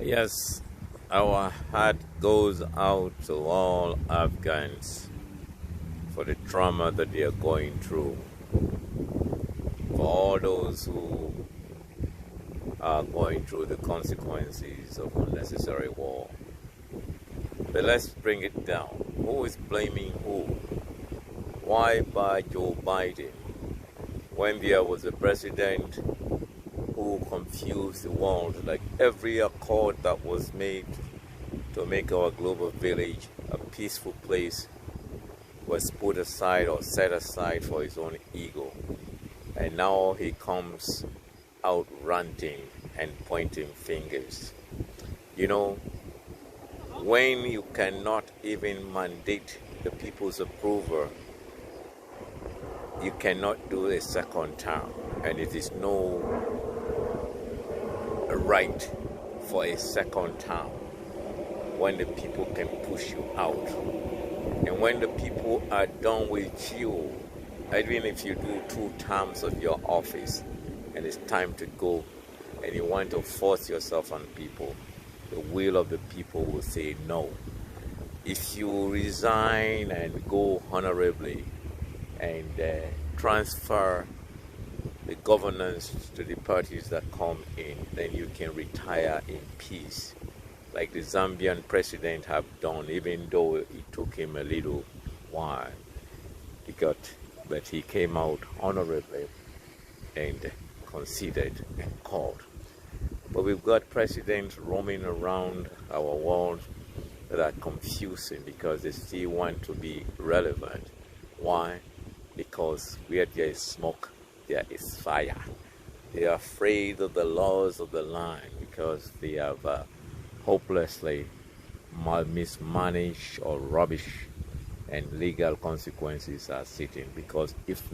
Yes, our heart goes out to all Afghans for the trauma that they are going through, for all those who are going through the consequences of unnecessary war. But let's bring it down. Who is blaming who? Why by Joe Biden when there was a president who confused the world, like every accord that was made to make our global village a peaceful place was put aside or set aside for his own ego. And now he comes out ranting and pointing fingers. You know, when you cannot even mandate the people's approval, you cannot do a second term, and it is no right for a second term when the people can push you out. And when the people are done with you, even if you do 2 terms of your office and it's time to go and you want to force yourself on people, the will of the people will say no. If you resign and go honorably and transfer the governance to the parties that come in, then you can retire in peace, like the Zambian president have done, even though it took him a little while. But he came out honorably and conceded and called. But we've got presidents roaming around our world that are confusing because they still want to be relevant. Why? Because where there is smoke, there is fire. They are afraid of the laws of the land because they have hopelessly mismanaged or rubbish, and legal consequences are sitting. Because if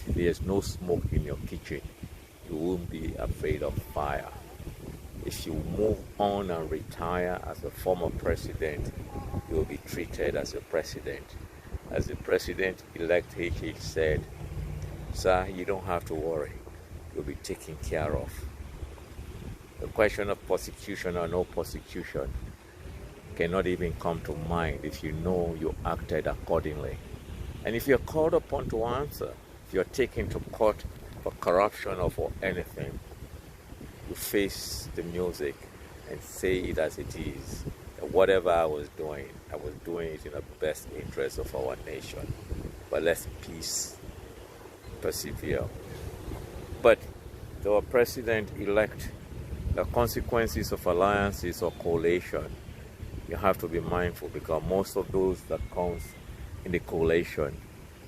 there's no smoke in your kitchen, you won't be afraid of fire. If you move on and retire as a former president, you will be treated as a president. As the president-elect HH said, "Sir, you don't have to worry. You'll be taken care of." The question of persecution or no persecution cannot even come to mind if you know you acted accordingly. And if you're called upon to answer, if you're taken to court for corruption or for anything, you face the music and say it as it is. That whatever I was doing it in the best interest of our nation. But let's peace persevere. But our president-elect, the consequences of alliances or coalition, you have to be mindful, because most of those that comes in the coalition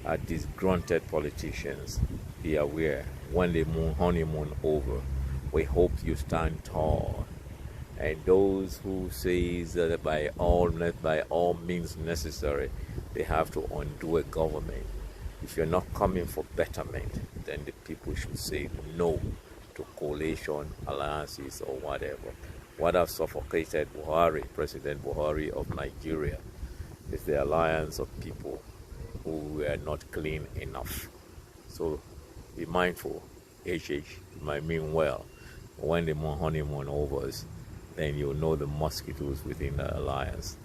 are disgruntled politicians. Be aware, when the honeymoon over, we hope you stand tall. And those who say that by all means necessary, they have to undo a government. If you're not coming for betterment, then the people should say no to coalition, alliances, or whatever. What has suffocated President Buhari of Nigeria, is the alliance of people who were not clean enough. So be mindful. HH might mean well. When the honeymoon overs, then you'll know the mosquitoes within the alliance.